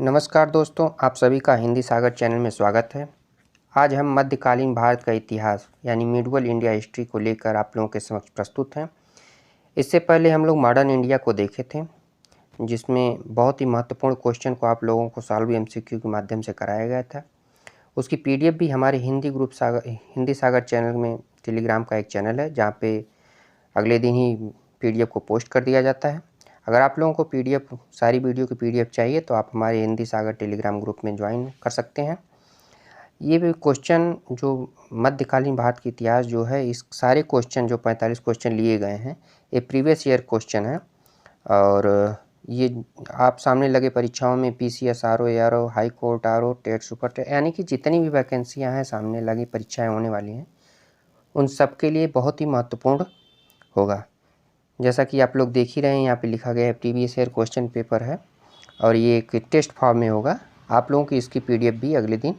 नमस्कार दोस्तों, आप सभी का हिंदी सागर चैनल में स्वागत है। आज हम मध्यकालीन भारत का इतिहास यानी मिडवल इंडिया हिस्ट्री को लेकर आप लोगों के समक्ष प्रस्तुत हैं। इससे पहले हम लोग मॉडर्न इंडिया को देखे थे, जिसमें बहुत ही महत्वपूर्ण क्वेश्चन को आप लोगों को सॉल्व एमसीक्यू के माध्यम से कराया गया था। उसकी पीडीएफ भी हमारे हिंदी सागर चैनल में टेलीग्राम का एक चैनल है, जहाँ पे अगले दिन ही पीडीएफ को पोस्ट कर दिया जाता है। अगर आप लोगों को पीडीएफ सारी वीडियो की पीडीएफ चाहिए तो आप हमारे हिंदी सागर टेलीग्राम ग्रुप में ज्वाइन कर सकते हैं। ये भी क्वेश्चन जो मध्यकालीन भारत के इतिहास जो है, इस सारे क्वेश्चन जो 45 क्वेश्चन लिए गए हैं, ये प्रीवियस ईयर क्वेश्चन है। और ये आप सामने लगे परीक्षाओं में PCS, RO, ARO, high court, RO, TET, super TET, यानी कि जितनी भी वैकेंसियाँ हैं सामने लगी परीक्षाएँ होने वाली हैं, उन सब के लिए बहुत ही महत्वपूर्ण होगा। जैसा कि आप लोग देख ही रहे हैं, यहाँ पे लिखा गया है प्रीवियस ईयर क्वेश्चन पेपर है और ये एक टेस्ट फॉर्म में होगा। आप लोगों की इसकी पीडीएफ भी अगले दिन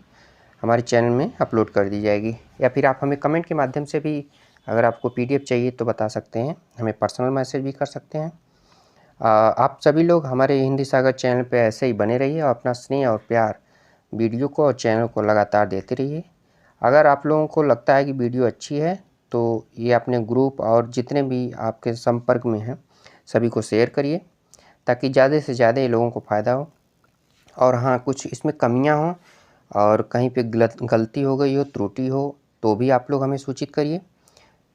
हमारे चैनल में अपलोड कर दी जाएगी, या फिर आप हमें कमेंट के माध्यम से भी अगर आपको पीडीएफ चाहिए तो बता सकते हैं, हमें पर्सनल मैसेज भी कर सकते हैं। आप सभी लोग हमारे हिंदी सागर चैनल पे ऐसे ही बने रहिए और अपना स्नेह और प्यार वीडियो को और चैनल को लगातार देते रहिए। अगर आप लोगों को लगता है कि वीडियो अच्छी है तो ये अपने ग्रुप और जितने भी आपके संपर्क में हैं सभी को शेयर करिए, ताकि ज़्यादा से ज़्यादा ये लोगों को फ़ायदा हो। और हाँ, कुछ इसमें कमियां हों और कहीं पे गलती हो गई हो, त्रुटि हो, तो भी आप लोग हमें सूचित करिए।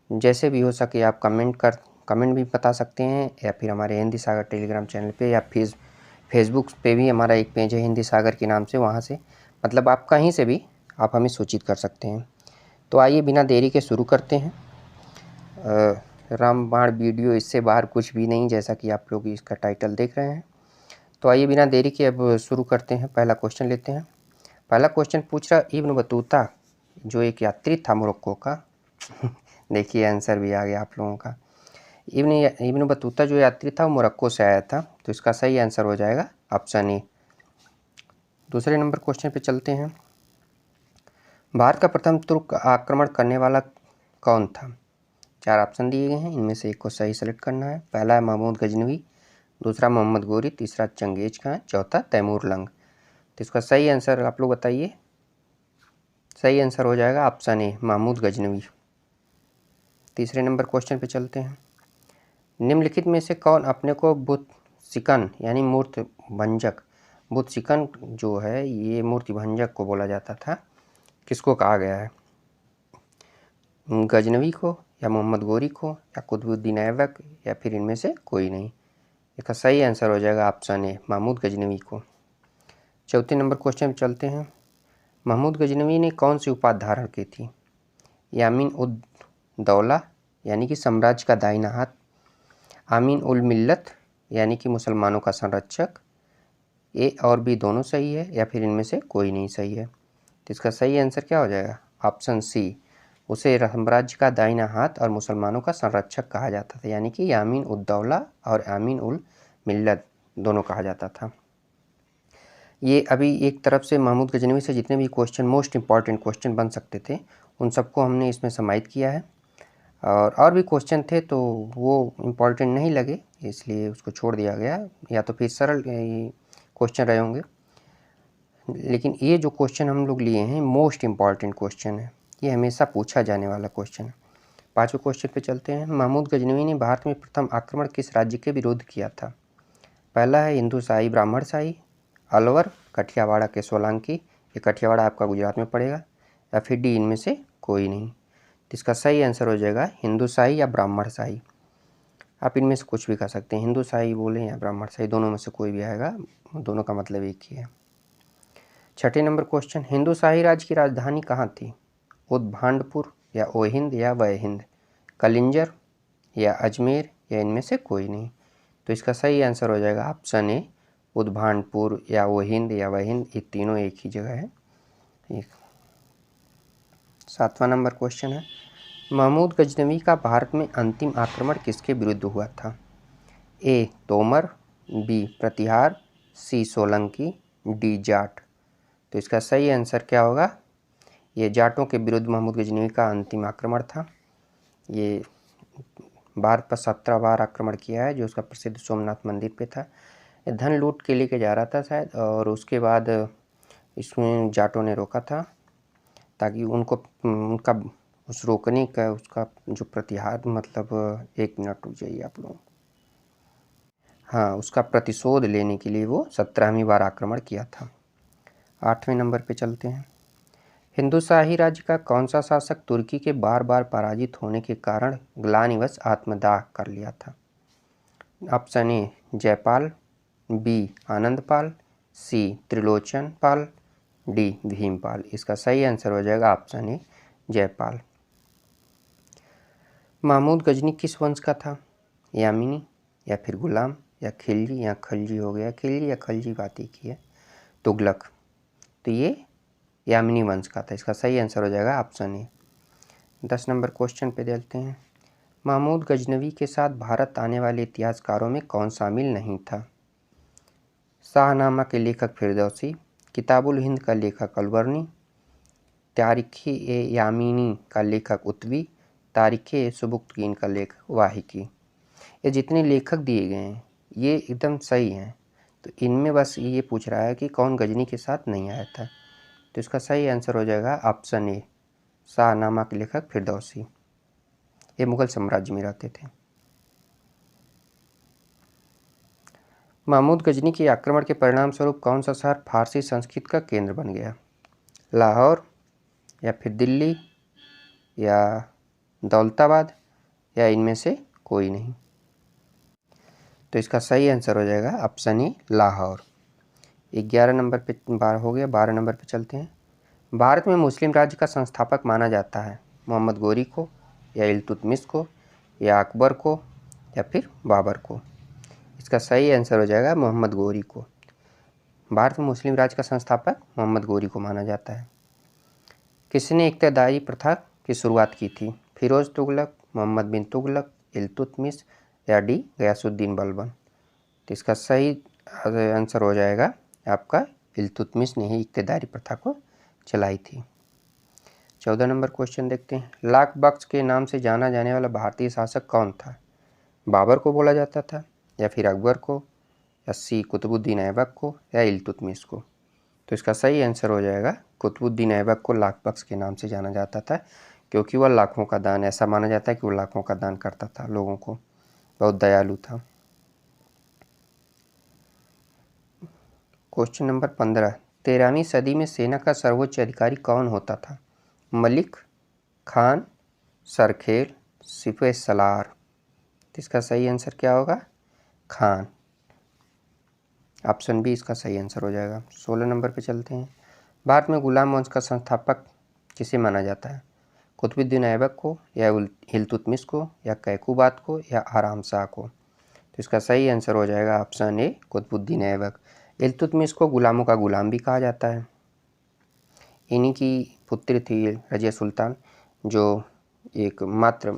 जैसे भी हो सके आप कमेंट भी बता सकते हैं, या फिर हमारे हिंदी सागर टेलीग्राम चैनल पे या फेसबुक पे भी हमारा एक पेज है हिंदी सागर के नाम से, वहाँ से मतलब आप कहीं से भी आप हमें सूचित कर सकते हैं। तो आइए बिना देरी के शुरू करते हैं। रामबाण वीडियो, इससे बाहर कुछ भी नहीं, जैसा कि आप लोग इसका टाइटल देख रहे हैं। तो आइए बिना देरी के अब शुरू करते हैं। पहला क्वेश्चन लेते हैं। पहला क्वेश्चन पूछ रहा, इब्न बतूता जो एक यात्री था मोरक्को का देखिए आंसर भी आ गया आप लोगों का। इब्न बतूता जो यात्री था वो मोरक्को से आया था, तो इसका सही आंसर हो जाएगा ऑप्शन ए। दूसरे नंबर क्वेश्चन पे चलते हैं। भारत का प्रथम तुर्क आक्रमण करने वाला कौन था? 4 ऑप्शन दिए गए हैं, इनमें से एक को सही सेलेक्ट करना है। पहला है महमूद गजनवी, दूसरा मोहम्मद गोरी, तीसरा चंगेज खान, चौथा तैमूर लंग। तो इसका सही आंसर आप लोग बताइए। सही आंसर हो जाएगा ऑप्शन ए, महमूद गजनवी। तीसरे नंबर क्वेश्चन पे चलते हैं। निम्नलिखित में से कौन अपने को बुत सिकन यानी मूर्ति भंजक, बुत सिकन जो है ये मूर्ति भंजक को बोला जाता था, किसको कहा गया है? गजनवी को, या मोहम्मद गोरी को, या कुतुबुद्दीन ऐबक, या फिर इनमें से कोई नहीं? इसका सही आंसर हो जाएगा ऑप्शन ए, महमूद गजनवी को। चौथे नंबर क्वेश्चन पे चलते हैं। महमूद गजनवी ने कौन सी उपाधि धारण की थी? यामीन उद दौला यानी कि साम्राज्य का दाहिना हाथ, आमीन उल मिल्लत यानी कि मुसलमानों का संरक्षक, ए और बी दोनों सही है, या फिर इनमें से कोई नहीं सही है? तो इसका सही आंसर क्या हो जाएगा? ऑप्शन सी, उसे साम्राज्य का दाहिना हाथ और मुसलमानों का संरक्षक कहा जाता था, यानी कि यामीन उद दौला और आमीन उल मिल्लत दोनों कहा जाता था। ये अभी एक तरफ से महमूद गजनवी से जितने भी क्वेश्चन मोस्ट इंपॉर्टेंट क्वेश्चन बन सकते थे उन सबको हमने इसमें समाहित किया है, और भी क्वेश्चन थे तो वो इम्पॉर्टेंट नहीं लगे इसलिए उसको छोड़ दिया गया, या तो फिर सरल क्वेश्चन रहे होंगे। लेकिन ये जो क्वेश्चन हम लोग लिए हैं मोस्ट इम्पॉर्टेंट क्वेश्चन है, ये हमेशा पूछा जाने वाला क्वेश्चन है। पाँचवें क्वेश्चन पे चलते हैं। महमूद गजनवी ने भारत में प्रथम आक्रमण किस राज्य के विरोध किया था? पहला है हिंदू शाही ब्राह्मण शाही, अलवर, कठियावाड़ा के सोलंकी, ये कठियावाड़ा आपका गुजरात में पड़ेगा, या फिर डी इनमें से कोई नहीं? तो इसका सही आंसर हो जाएगा हिंदू शाही या ब्राह्मण शाही। आप इनमें से कुछ भी कर सकते हैं, हिंदू शाही बोलें या ब्राह्मण शाही, दोनों में से कोई भी आएगा, दोनों का मतलब एक ही है। छठे नंबर क्वेश्चन, हिंदू शाही राज्य की राजधानी कहाँ थी? उद्भांडपुर, या ओहिंद, या वयहिंद, कलिंजर, या अजमेर, या इनमें से कोई नहीं? तो इसका सही आंसर हो जाएगा ऑप्शन ए, उद्भांडपुर या ओहिंद या वयहिंद, ये तीनों एक ही जगह है। एक 7वां नंबर क्वेश्चन है। महमूद गजनवी का भारत में अंतिम आक्रमण किसके विरुद्ध हुआ था? ए तोमर, बी प्रतिहार, सी सोलंकी, डी जाट। तो इसका सही आंसर क्या होगा? ये जाटों के विरुद्ध महमूद गजनवी का अंतिम आक्रमण था। ये भारत पर 17 बार आक्रमण किया है, जो उसका प्रसिद्ध सोमनाथ मंदिर पे था। ये धन लूट के लेके जा रहा था शायद, और उसके बाद इसमें जाटों ने रोका था ताकि उनको उनका उस रोकने का उसका जो प्रतिहार, मतलब 1 मिनट रुक जाइए आप लोग। हाँ, उसका प्रतिशोध लेने के लिए वो 17वीं बार आक्रमण किया था। 8वें नंबर पे चलते हैं। हिंदू शाही राज्य का कौन सा शासक तुर्की के बार बार पराजित होने के कारण ग्लानिवश आत्मदाह कर लिया था? Option A Jaipal, B Anandpal, C Trilochan Pal, D Bhimpal. इसका सही आंसर हो जाएगा ऑप्शन ए जयपाल। महमूद गजनी किस वंश का था? यामिनी, या फिर गुलाम, या खिलजी, या खलजी हो गया, खिलजी या खलजी बात एक ही है, तुगलक। तो ये यामिनी वंश का था। इसका सही आंसर हो जाएगा ऑप्शन ए। 10 नंबर क्वेश्चन पे देखते हैं। महमूद गजनवी के साथ भारत आने वाले इतिहासकारों में कौन शामिल नहीं था? शाहनामा के लेखक फिरदौसी, किताबुल हिंद का लेखक अलबर्नी, तारीख़ ए यामिनी का लेखक उत्वी, तारीख़ ए सुबुक्तगीन का लेखक वाहिकी। ये जितने लेखक दिए गए हैं ये एकदम सही हैं, तो इनमें बस ये पूछ रहा है कि कौन गजनी के साथ नहीं आया था। तो इसका सही आंसर हो जाएगा ऑप्शन ए शाहनामा के लेखक फिरदौसी। ये मुगल साम्राज्य में रहते थे। महमूद गजनी के आक्रमण के परिणाम स्वरूप कौन सा शहर फारसी संस्कृत का केंद्र बन गया? लाहौर, या फिर दिल्ली, या दौलताबाद, या इनमें से कोई नहीं। तो इसका सही आंसर हो जाएगा ऑप्शन ए लाहौर। 11 नंबर पे बार हो गया। 12 नंबर पे चलते हैं। भारत में मुस्लिम राज्य का संस्थापक माना जाता है मोहम्मद गोरी को, या इल्तुतमिश को, या अकबर को, या फिर बाबर को। इसका सही आंसर हो जाएगा मोहम्मद गोरी को। भारत में मुस्लिम राज्य का संस्थापक मोहम्मद गोरी को माना जाता है। किसने इक्तदारी प्रथा की शुरुआत की थी? फिरोज तुगलक, मोहम्मद बिन तुगलक, इल्तुतमिश, या डी गयासुद्दीन बलबन। तो इसका सही आंसर हो जाएगा आपका इल्तुतमिश ने ही इक्तदारी प्रथा को चलाई थी। 14 नंबर क्वेश्चन देखते हैं। लाख बख्श के नाम से जाना जाने वाला भारतीय शासक कौन था? बाबर को बोला जाता था, या फिर अकबर को, या सी कुतुबुद्दीन ऐबक को, या इल्तुतमिश को। तो इसका सही आंसर हो जाएगा कुतुबुद्दीन ऐबक को लाख बख्श के नाम से जाना जाता था, क्योंकि वह लाखों का दान, ऐसा माना जाता है कि वो लाखों का दान करता था लोगों को, बहुत दयालु था। Question number 15। 13वीं सदी में सेना का सर्वोच्च अधिकारी कौन होता था? मलिक, खान, सरखेल, सिपह सलार। इसका सही आंसर क्या होगा? खान। ऑप्शन बी इसका सही आंसर हो जाएगा। 16 नंबर पे चलते हैं। भारत में गुलाम वंश का संस्थापक किसे माना जाता है? कुतुबुद्दीन ऐबक को, या इल्तुतमिश को, या कैकुबात को, या आराम शाह को। तो इसका सही आंसर हो जाएगा ऑप्शन ए कुतुबुद्दीन ऐबक। इल्तुतमिश को गुलामों का गुलाम भी कहा जाता है। इन्हीं की पुत्री थी रजिया सुल्तान, जो एक मात्र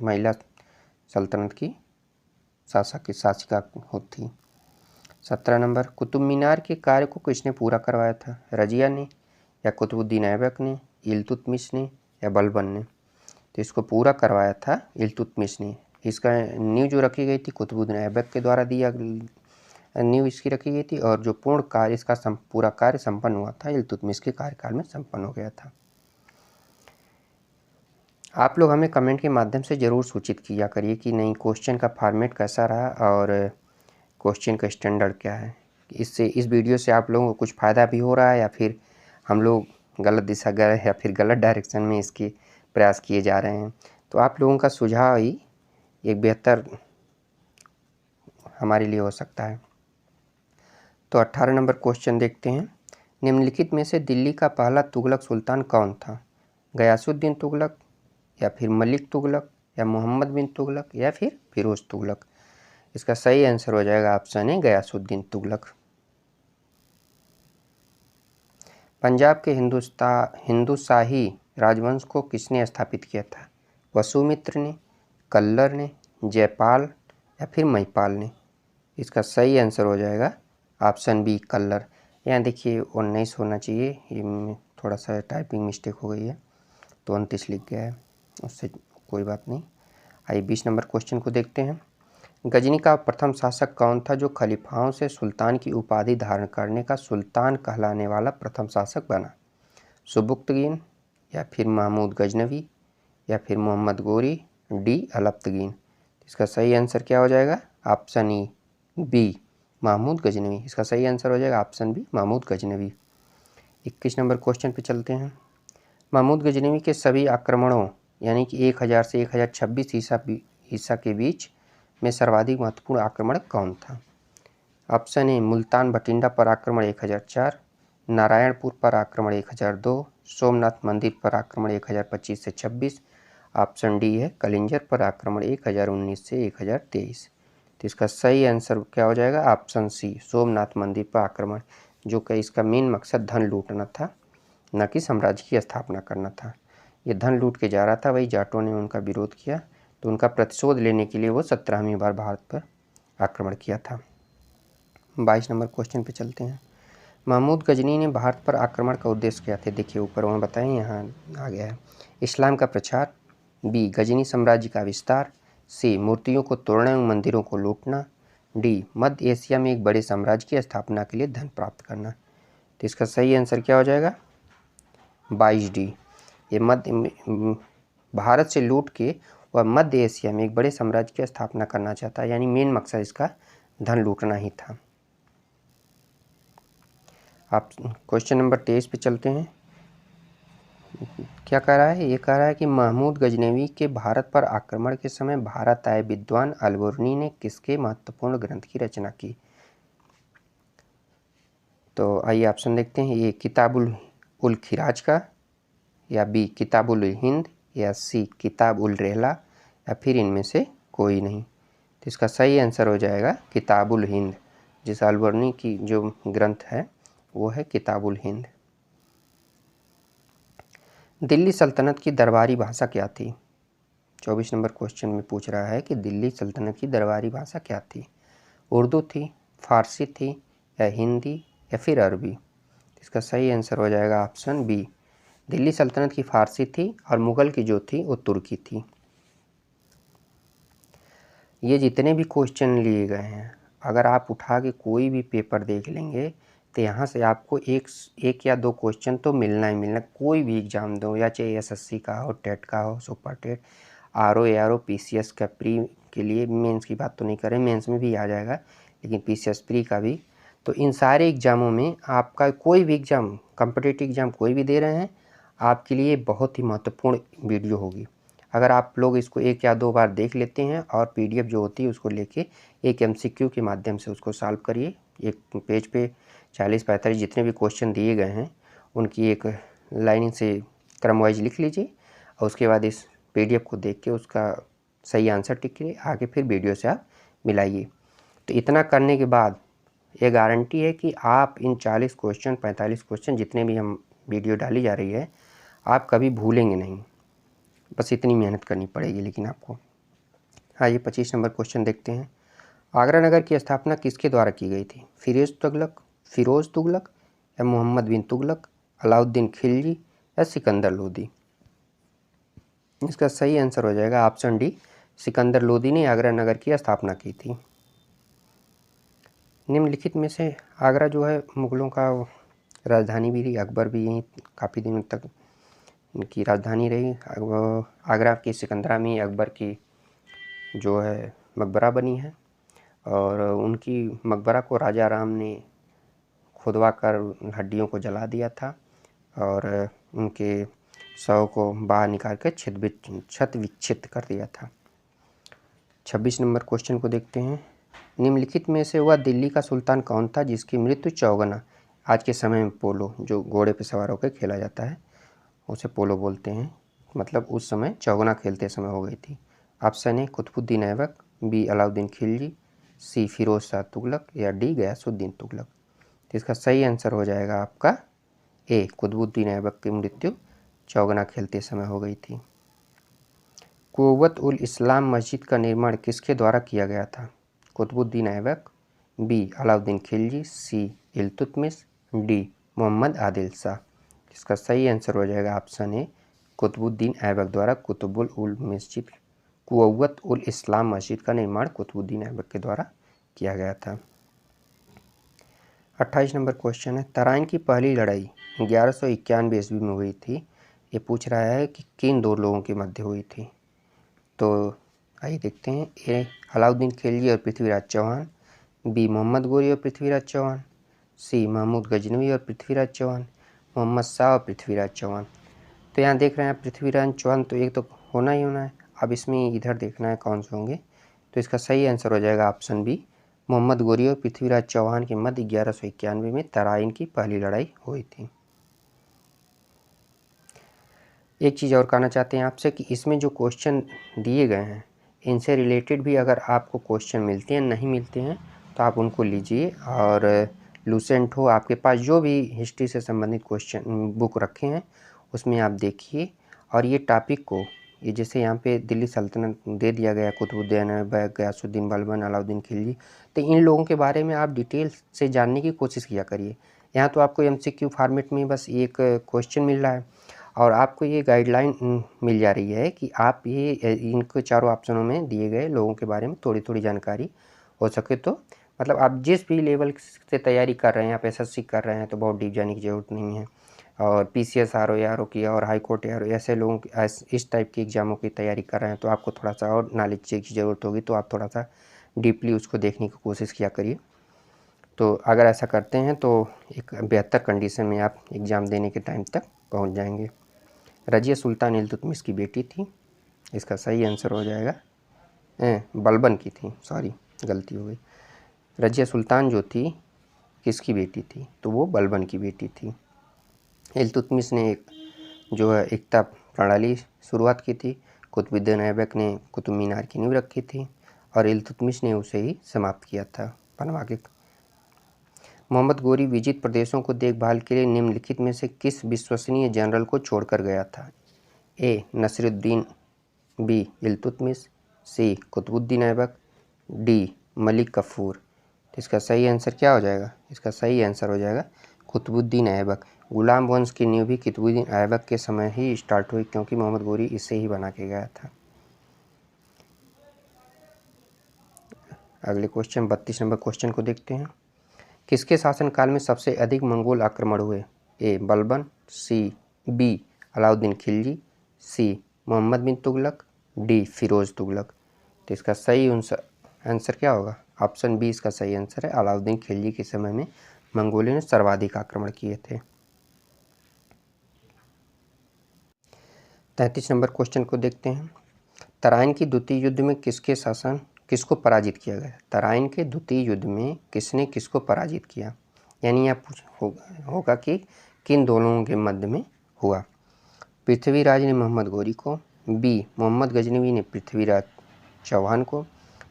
महिला सल्तनत की शासिका होती। 17 नंबर। कुतुब मीनार के कार्य को किसने पूरा करवाया था? रजिया ने, या कुतुबुद्दीन ऐबक ने, इल्तुतमिश ने, या बलबन ने। तो इसको पूरा करवाया था इल्तुतमिश ने। इसका नींव जो रखी गई थी कुतुबुद्दीन ऐबक के द्वारा नींव इसकी रखी गई थी, और जो पूर्ण कार्य इसका पूरा कार्य संपन्न हुआ था इल्तुतमिश के कार्यकाल में संपन्न हो गया था। आप लोग हमें कमेंट के माध्यम से ज़रूर सूचित किया करिए कि नहीं क्वेश्चन का फॉर्मेट कैसा रहा और क्वेश्चन का स्टैंडर्ड क्या है। इससे इस वीडियो से आप लोगों को कुछ फ़ायदा भी हो रहा है, या फिर हम लोग गलत दिशा गए, या फिर गलत डायरेक्शन में इसके प्रयास किए जा रहे हैं। तो आप लोगों का सुझाव ही एक बेहतर हमारे लिए हो सकता है। तो 18 नंबर क्वेश्चन देखते हैं। निम्नलिखित में से दिल्ली का पहला तुगलक सुल्तान कौन था? गयासुद्दीन तुगलक, या फिर मलिक तुगलक, या मोहम्मद बिन तुगलक, या फिर फिरोज तुगलक। इसका सही आंसर हो जाएगा ऑप्शन ए गयासुद्दीन तुगलक। पंजाब के हिंदू शाही राजवंश को किसने स्थापित किया था? वसुमित्र ने, कल्लर ने, जयपाल, या फिर महिपाल ने। इसका सही आंसर हो जाएगा ऑप्शन बी कल्लर। यहाँ देखिए 19 होना चाहिए, ये थोड़ा सा टाइपिंग मिस्टेक हो गई है, तो 29 लिख गया है, उससे कोई बात नहीं। आइए 20 नंबर क्वेश्चन को देखते हैं। गजनी का प्रथम शासक कौन था जो खलीफाओं से सुल्तान की उपाधि धारण करने का सुल्तान कहलाने वाला प्रथम शासक बना? सुबुक्तगीन, या फिर महमूद गजनवी, या फिर मोहम्मद गोरी, डी अलप्तगीन? इसका सही आंसर क्या हो जाएगा? Option E B, Mahmud Ghaznavi. इसका सही आंसर हो जाएगा ऑप्शन बी, महमूद गजनवी। 21 नंबर क्वेश्चन पे चलते हैं। महमूद गजनवी के सभी आक्रमणों यानी कि 1000 से 1026 ईसा के बीच में सर्वाधिक महत्वपूर्ण आक्रमण कौन था? ऑप्शन ए मुल्तान बठिंडा पर आक्रमण 1004, नारायणपुर पर आक्रमण 1002, सोमनाथ मंदिर पर आक्रमण 1025 से 26, ऑप्शन डी है कलिंजर पर आक्रमण 1019 से 1023। तो इसका सही आंसर क्या हो जाएगा? ऑप्शन सी, सोमनाथ मंदिर पर आक्रमण, जो कि इसका मेन मकसद धन लूटना था, न कि साम्राज्य की स्थापना करना था। ये धन लूट के जा रहा था, वही जाटों ने उनका विरोध किया, तो उनका प्रतिशोध लेने के लिए वो 17वीं बार भारत पर आक्रमण किया था। 22 नंबर क्वेश्चन पे चलते हैं। महमूद गजनी ने भारत पर आक्रमण का उद्देश्य क्या थे? देखिए ऊपर वहाँ बताएं, यहाँ आ गया है। इस्लाम का प्रचार, बी गजनी साम्राज्य का विस्तार, सी मूर्तियों को तोड़ना एवं मंदिरों को लूटना, डी मध्य एशिया में एक बड़े साम्राज्य की स्थापना के लिए धन प्राप्त करना। तो इसका सही आंसर क्या हो जाएगा? 22 डी। ये भारत से लूट के वह मध्य एशिया में एक बड़े साम्राज्य की स्थापना करना चाहता है, यानी मेन मकसद इसका धन लूटना ही था। आप क्वेश्चन नंबर 23 पे चलते हैं। क्या कह रहा है? ये कह रहा है कि महमूद गजनवी के भारत पर आक्रमण के समय भारत आए विद्वान अलबुर्नी ने किसके महत्वपूर्ण ग्रंथ की रचना की? तो आइए ऑप्शन देखते हैं। ये किताबुल उल खिराज का, या बी किताबुल हिंद, या सी किताब उल रेहला, या फिर इनमें से कोई नहीं। तो इसका सही आंसर हो जाएगा किताबुल हिंद। जिस अलबुर्नी की जो ग्रंथ है वो है किताबुल हिंद। दिल्ली सल्तनत की दरबारी भाषा क्या थी? 24 नंबर क्वेश्चन में पूछ रहा है कि दिल्ली सल्तनत की दरबारी भाषा क्या थी? उर्दू थी, फारसी थी, या हिंदी, या फिर अरबी? इसका सही आंसर हो जाएगा ऑप्शन बी, दिल्ली सल्तनत की फारसी थी और मुगल की जो थी वो तुर्की थी। ये जितने भी क्वेश्चन लिए गए हैं, अगर आप उठा के कोई भी पेपर देख लेंगे तो यहाँ से आपको एक या दो क्वेश्चन तो मिलना ही मिलना। कोई भी एग्ज़ाम दो, या चाहे एसएससी का हो, टेट का हो, super TET, RO ARO, PCS का प्री के लिए, मेंस की बात तो नहीं करें, मेंस में भी आ जाएगा, लेकिन पीसीएस प्री का भी। तो इन सारे एग्ज़ामों में आपका कोई भी एग्ज़ाम, कॉम्पिटिटिव एग्ज़ाम कोई भी दे रहे हैं, आपके लिए बहुत ही महत्वपूर्ण वीडियो होगी। अगर आप लोग इसको एक या दो बार देख लेते हैं और पीडीएफ जो होती है उसको लेके एक एमसीक्यू के माध्यम से उसको सॉल्व करिए। एक पेज पे 40-45 जितने भी क्वेश्चन दिए गए हैं उनकी एक लाइन से क्रम वाइज लिख लीजिए, और उसके बाद इस पीडीएफ को देख के उसका सही आंसर टिक करिए, आगे फिर वीडियो से आप मिलाइए। तो इतना करने के बाद ये गारंटी है कि आप इन 40 क्वेश्चन, 45 क्वेश्चन जितने भी हम वीडियो डाली जा रही है, आप कभी भूलेंगे नहीं। बस इतनी मेहनत करनी पड़ेगी लेकिन आपको। आइए 25 नंबर क्वेश्चन देखते हैं। आगरा नगर की स्थापना किसके द्वारा की गई थी? फिरोज तुगलक, या मोहम्मद बिन तुगलक, अलाउद्दीन खिलजी, या सिकंदर लोदी? इसका सही आंसर हो जाएगा ऑप्शन डी, सिकंदर लोदी ने आगरा नगर की स्थापना की थी। निम्नलिखित में से आगरा जो है मुगलों का राजधानी भी रही, अकबर भी यहीं काफ़ी दिनों तक इनकी राजधानी रही। आगरा के सिकंदरा में अकबर की जो है मकबरा बनी है, और उनकी मकबरा को राजा राम ने खुदवा कर हड्डियों को जला दिया था, और उनके शव को बाहर निकाल कर छत विक्षिप्त कर दिया था। 26 नंबर क्वेश्चन को देखते हैं। निम्नलिखित में से वह दिल्ली का सुल्तान कौन था जिसकी मृत्यु चौगना, आज के समय में पोलो जो घोड़े पर सवार होकर खेला जाता है उसे पोलो बोलते हैं, मतलब उस समय चौगना खेलते समय हो गई थी? Option A Qutubuddin Aibak, B Alauddin Khilji, C Firoz Shah Tughlaq, या डी गयासुद्दीन तुगलक? तो इसका सही आंसर हो जाएगा आपका ए, कुतुबुद्दीन ऐबक की मृत्यु चौगना खेलते समय हो गई थी। कुव्वत उल इस्लाम मस्जिद का निर्माण किसके द्वारा किया गया था? कुतुबुद्दीन ऐबक, बी अलाउद्दीन खिलजी, सी इल्तुतमिश, डी मोहम्मद आदिल शाह? इसका सही आंसर हो जाएगा ऑप्शन ए, कुतुबुद्दीन ऐबक द्वारा कुतुबुल उल मस्जिद कुव्वत उल इस्लाम मस्जिद का निर्माण कुतुबुद्दीन ऐबक के द्वारा किया गया था। 28 नंबर क्वेश्चन है, तराइन की पहली लड़ाई 1191 ईस्वी में हुई थी। ये पूछ रहा है कि किन दो लोगों के मध्य हुई थी। तो आइए देखते हैं। ए अलाउद्दीन खिलजी और पृथ्वीराज चौहान, बी मोहम्मद गोरी और पृथ्वीराज चौहान, सी महमूद गजनवी और पृथ्वीराज चौहान, मोहम्मद शाह और पृथ्वीराज चौहान। तो यहाँ देख रहे हैं पृथ्वीराज चौहान, तो एक तो होना ही होना है। अब इसमें इधर देखना है कौन से होंगे। तो इसका सही आंसर हो जाएगा ऑप्शन बी, मोहम्मद गोरी और पृथ्वीराज चौहान के मध्य 1191 में तराइन की पहली लड़ाई हुई थी। एक चीज़ और कहना चाहते हैं आपसे कि इसमें जो क्वेश्चन दिए गए हैं इनसे रिलेटेड भी अगर आपको क्वेश्चन मिलते हैं, नहीं मिलते हैं, तो आप उनको लीजिए। और लूसेंट हो आपके पास, जो भी हिस्ट्री से संबंधित क्वेश्चन बुक रखे हैं उसमें आप देखिए। और ये टॉपिक को, ये जैसे यहाँ पे दिल्ली सल्तनत दे दिया गया, कुतुबुद्दीन ऐबक, गयासुद्दीन बलबन, अलाउद्दीन खिलजी, तो इन लोगों के बारे में आप डिटेल से जानने की कोशिश किया करिए। यहाँ तो आपको MCQ फॉर्मेट में बस एक क्वेश्चन मिल रहा है और आपको ये गाइडलाइन मिल जा रही है कि आप ये इनको चारों ऑप्शनों में दिए गए लोगों के बारे में थोड़ी थोड़ी जानकारी हो सके तो, मतलब आप जिस भी लेवल से तैयारी कर रहे हैं, आप SSC कर रहे हैं तो बहुत डीप जाने की ज़रूरत नहीं है। और PCS RO की और हाई कोर्ट ARO ऐसे लोगों की इस टाइप की एग्ज़ामों की तैयारी कर रहे हैं तो आपको थोड़ा सा और नॉलेज की ज़रूरत होगी, तो आप थोड़ा सा डीपली उसको देखने की कोशिश किया करिए। तो अगर ऐसा करते हैं तो एक बेहतर कंडीशन में आप एग्ज़ाम देने के टाइम तक पहुँच जाएंगे। रज़िया सुल्तान इल्तुतमिश की बेटी थी। इसका सही आंसर हो जाएगा, बलबन की थी, सॉरी गलती हो गई। रज़िया सुल्तान जो थी किसकी बेटी थी, तो वो बलबन की बेटी थी। इल्तुतमिश ने एक जो है एकता प्रणाली शुरुआत की थी, कुतुबुद्दीन ऐबक ने कुतुब मीनार की नींव रखी थी और इल्तुतमिश ने उसे ही समाप्त किया था बनवा के। मोहम्मद गोरी विजित प्रदेशों को देखभाल के लिए निम्नलिखित में से किस विश्वसनीय जनरल को छोड़कर गया था। ए नसीरुद्दीन, बी इल्तुतमिश, सी कुतुबुद्दीन ऐबक, डी मलिक कफूर। तो इसका सही आंसर क्या हो जाएगा? इसका सही आंसर हो जाएगा कुतुबुद्दीन ऐबक। गुलाम वंश की नींव भी कुतुबुद्दीन ऐबक के समय ही स्टार्ट हुई, क्योंकि मोहम्मद गोरी इसे ही बना के गया था। अगले क्वेश्चन 32 नंबर क्वेश्चन को देखते हैं। किसके शासनकाल में सबसे अधिक मंगोल आक्रमण हुए? ए बलबन, बी अलाउद्दीन खिलजी, सी मोहम्मद बिन तुगलक, डी फिरोज तुगलक। तो इसका सही आंसर क्या होगा? ऑप्शन बी इसका सही आंसर है। अलाउद्दीन खिलजी के समय में मंगोलियों ने सर्वाधिक आक्रमण किए थे। 33 नंबर क्वेश्चन को देखते हैं। तराइन की द्वितीय युद्ध में किसको पराजित किया गया? तराइन के द्वितीय युद्ध में किसने किसको पराजित किया, यानी यह होगा कि किन दोनों के मध्य में हुआ। पृथ्वीराज ने मोहम्मद गोरी को, बी मोहम्मद गजनवी ने पृथ्वीराज चौहान को,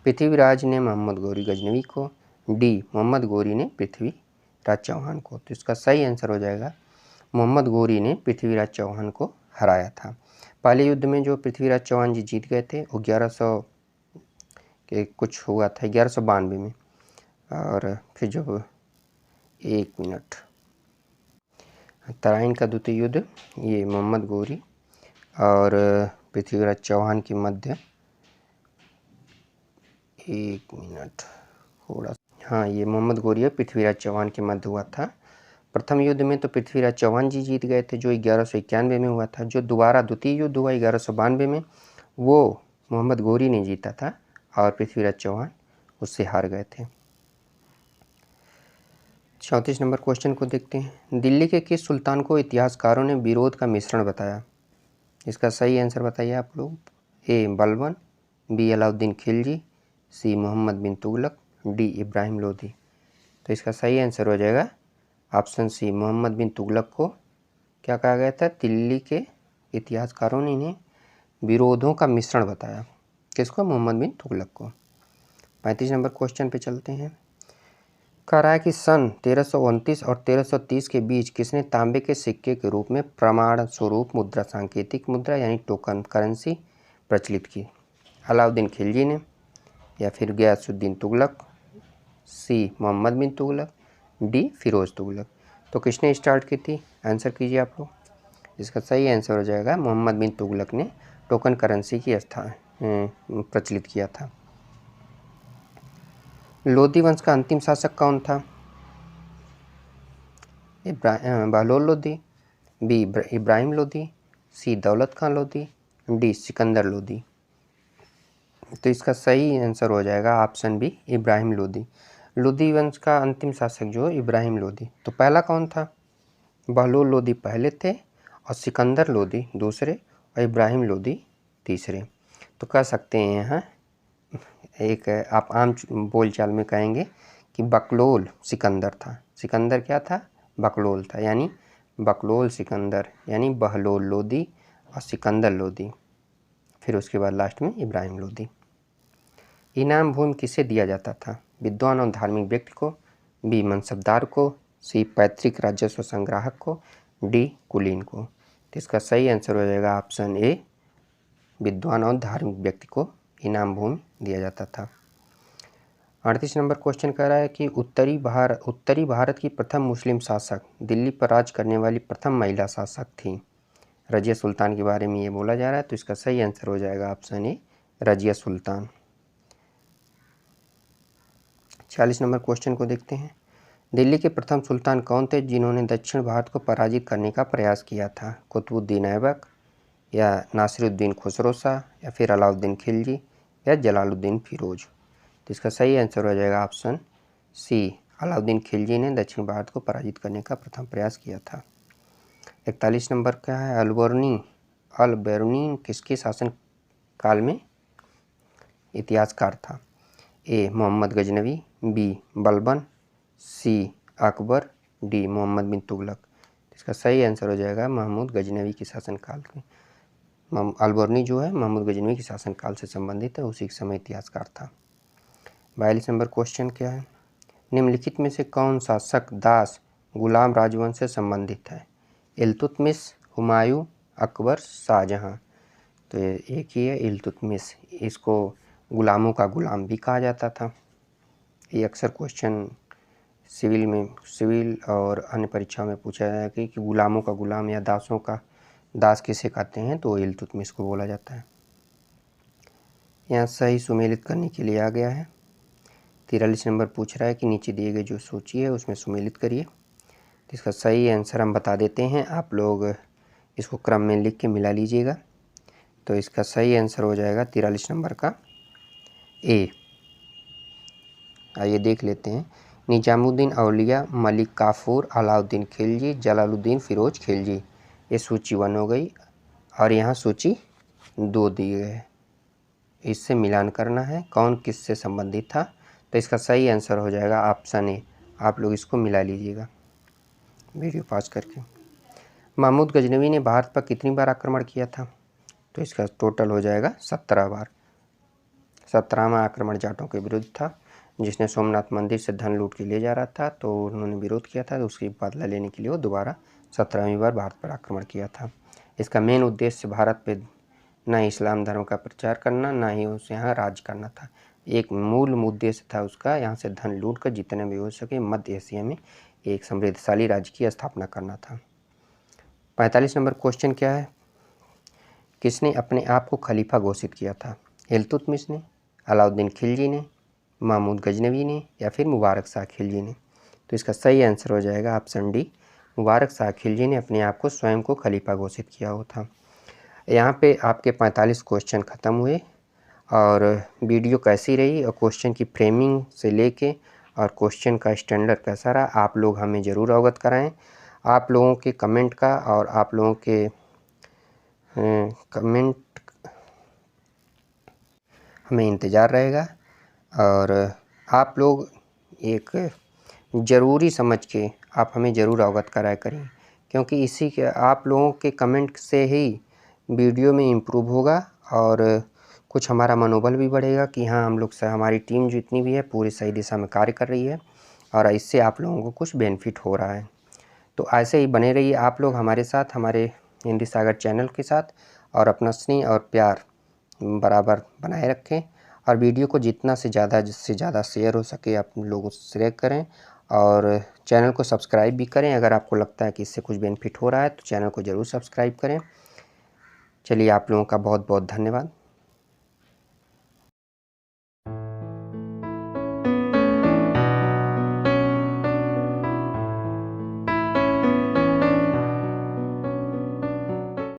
पृथ्वीराज ने मोहम्मद गोरी गजनवी को, डी मोहम्मद गोरी ने पृथ्वीराज चौहान को। तो इसका सही आंसर हो जाएगा मोहम्मद गोरी ने पृथ्वीराज चौहान को हराया था। पहले युद्ध में जो पृथ्वीराज चौहान जी जीत गए थे वो 1100 के कुछ हुआ था, 1192 में। और फिर जब एक मिनट, तराइन का द्वितीय युद्ध ये मोहम्मद गोरी और पृथ्वीराज चौहान के मध्य, एक मिनट थोड़ा, हाँ ये मोहम्मद गोरी और पृथ्वीराज चौहान के मध्य हुआ था। प्रथम युद्ध में तो पृथ्वीराज चौहान जी जीत गए थे जो 1191 में हुआ था। जो दोबारा द्वितीय युद्ध हुआ 1192 में वो मोहम्मद गोरी ने जीता था और पृथ्वीराज चौहान उससे हार गए थे। 34 नंबर क्वेश्चन को देखते हैं। दिल्ली के किस सुल्तान को इतिहासकारों ने विरोध का मिश्रण बताया? इसका सही आंसर बताइए आप लोग। ए बलबन, बी अलाउद्दीन खिलजी, सी मोहम्मद बिन तुगलक, डी इब्राहिम लोधी। तो इसका सही आंसर हो जाएगा ऑप्शन सी, मोहम्मद बिन तुगलक को क्या कहा गया था? दिल्ली के इतिहासकारों ने इन्हें विरोधों का मिश्रण बताया। किसको? मोहम्मद बिन तुगलक को। 35 नंबर क्वेश्चन पे चलते हैं। कह रहा है कि सन 1329 और 1330 के बीच किसने तांबे के सिक्के के रूप में प्रमाण स्वरूप मुद्रा, सांकेतिक मुद्रा यानी टोकन करेंसी प्रचलित की? अलाउद्दीन खिलजी ने, या फिर गयासुद्दीन तुगलक, सी मोहम्मद बिन तुगलक, डी फिरोज तुगलक। तो किसने स्टार्ट की थी? आंसर कीजिए आप लोग। इसका सही आंसर हो जाएगा मोहम्मद बिन तुगलक ने टोकन करेंसी की प्रचलित किया था। लोदी वंश का अंतिम शासक कौन था? बहलोल लोदी, बी इब्राहिम लोदी, सी दौलत खान लोदी, डी सिकंदर लोदी। तो इसका सही आंसर हो जाएगा ऑप्शन बी इब्राहिम लोदी। लोदी वंश का अंतिम शासक जो इब्राहिम लोदी। तो पहला कौन था? बहलोल लोदी पहले थे और सिकंदर लोदी दूसरे और इब्राहिम लोदी तीसरे। तो कह सकते हैं यहाँ एक आप आम बोलचाल में कहेंगे कि बकलोल सिकंदर था। सिकंदर क्या था? बकलोल था, यानी बकलोल सिकंदर, यानी बहलोल लोदी और सिकंदर लोदी, फिर उसके बाद लास्ट में इब्राहिम लोदी। इनाम भूमि किसे दिया जाता था? विद्वान और धार्मिक व्यक्ति को, बी मनसबदार को, सी पैतृक राजस्व संग्राहक को, डी कुलीन को। तो इसका सही आंसर हो जाएगा ऑप्शन ए, विद्वान और धार्मिक व्यक्ति को इनाम भूमि दिया जाता था। 38 नंबर क्वेश्चन कह रहा है कि उत्तरी भारत की प्रथम मुस्लिम शासक, दिल्ली पर राज करने वाली प्रथम महिला शासक थी। रजिया सुल्तान के बारे में ये बोला जा रहा है। तो इसका सही आंसर हो जाएगा ऑप्शन ए, रजिया सुल्तान। 40 नंबर क्वेश्चन को देखते हैं। दिल्ली के प्रथम सुल्तान कौन थे जिन्होंने दक्षिण भारत को पराजित करने का प्रयास किया था? कुतुबुद्दीन ऐबक, या नासिरुद्दीन खुसरो शाह, या फिर अलाउद्दीन खिलजी, या जलालुद्दीन फिरोज। तो इसका सही आंसर हो जाएगा ऑप्शन सी, अलाउद्दीन खिलजी ने दक्षिण भारत को पराजित करने का प्रथम प्रयास किया था। 41 नंबर क्या है? अल-बेरूनी किसके शासन काल में इतिहासकार था? ए मोहम्मद गजनवी, बी बलबन, सी अकबर, डी मोहम्मद बिन तुगलक। इसका सही आंसर हो जाएगा महमूद गजनवी के शासनकाल के। अल-बेरूनी जो है महमूद गजनवी के शासनकाल से संबंधित है, उसी के समय इतिहासकार था। 42 नंबर क्वेश्चन क्या है? निम्नलिखित में से कौन शासक दास गुलाम राजवंश से संबंधित है? इल्तुतमिश, हुमायूं, अकबर, शाहजहां। तो एक ही है इल्तुतमिश। इसको गुलामों का गुलाम भी कहा जाता था। ये अक्सर क्वेश्चन सिविल और अन्य परीक्षाओं में पूछा जाए कि गुलामों का गुलाम या दासों का दास किसे कहते हैं? तो इल्तुतमिश को बोला जाता है। यहाँ सही सुमेलित करने के लिए आ गया है। 43 नंबर पूछ रहा है कि नीचे दिए गए जो सूची है उसमें सुमेलित करिए। तो इसका सही आंसर हम बता देते हैं, आप लोग इसको क्रम में लिख के मिला लीजिएगा। तो इसका सही आंसर हो जाएगा 43 नंबर का ए। आइए देख लेते हैं। निजामुद्दीन औलिया, मलिक काफूर, अलाउद्दीन खिलजी, जलालुद्दीन फिरोज खिलजी। ये सूची 1 हो गई और यहाँ सूची 2 दी गई है। इससे मिलान करना है कौन किससे संबंधित था। तो इसका सही आंसर हो जाएगा ऑप्शन ए। आप लोग इसको मिला लीजिएगा वीडियो पॉज करके। महमूद गजनवी ने भारत पर कितनी बार आक्रमण किया था? तो इसका टोटल हो जाएगा 17 बार। 17वां आक्रमण जाटों के विरुद्ध था, जिसने सोमनाथ मंदिर से धन लूट के ले जा रहा था, तो उन्होंने विरोध किया था। तो उसकी बदला लेने के लिए वो दोबारा 17वीं बार भारत पर आक्रमण किया था। इसका मेन उद्देश्य भारत पे न इस्लाम धर्म का प्रचार करना, ना ही उसे यहाँ राज करना था। एक मूल उद्देश्य था उसका, यहाँ से धन लूट कर जितने भी हो सके मध्य एशिया में एक समृद्धशाली राज्य की स्थापना करना था। 45 नंबर क्वेश्चन क्या है? किसने अपने आप को खलीफा घोषित किया था? इल्तुतमिश ने, अलाउद्दीन खिलजी ने, महमूद गजनवी ने, या फिर मुबारक शाह खिलजी ने। तो इसका सही आंसर हो जाएगा ऑप्शन डी, मुबारक शाह खिलजी ने अपने आप को स्वयं को खलीफा घोषित किया हुआ था। यहाँ पे आपके 45 क्वेश्चन ख़त्म हुए। और वीडियो कैसी रही और क्वेश्चन की फ्रेमिंग से लेके और क्वेश्चन का स्टैंडर्ड कैसा रहा, आप लोग हमें ज़रूर अवगत कराएं। आप लोगों के कमेंट का और आप लोगों के कमेंट हमें इंतज़ार रहेगा। और आप लोग एक ज़रूरी समझ के आप हमें ज़रूर अवगत कराया करें, क्योंकि इसी के आप लोगों के कमेंट से ही वीडियो में इम्प्रूव होगा और कुछ हमारा मनोबल भी बढ़ेगा कि हाँ हम लोग से हमारी टीम जितनी भी है पूरी सही दिशा में कार्य कर रही है और इससे आप लोगों को कुछ बेनिफिट हो रहा है। तो ऐसे ही बने रहिए आप लोग हमारे साथ, हमारे हिंदी सागर चैनल के साथ, और अपना स्नेह और प्यार बराबर बनाए रखें। और वीडियो को जितना से ज़्यादा शेयर हो सके आप लोग शेयर करें और चैनल को सब्सक्राइब भी करें। अगर आपको लगता है कि इससे कुछ बेनिफिट हो रहा है तो चैनल को ज़रूर सब्सक्राइब करें। चलिए आप लोगों का बहुत बहुत धन्यवाद।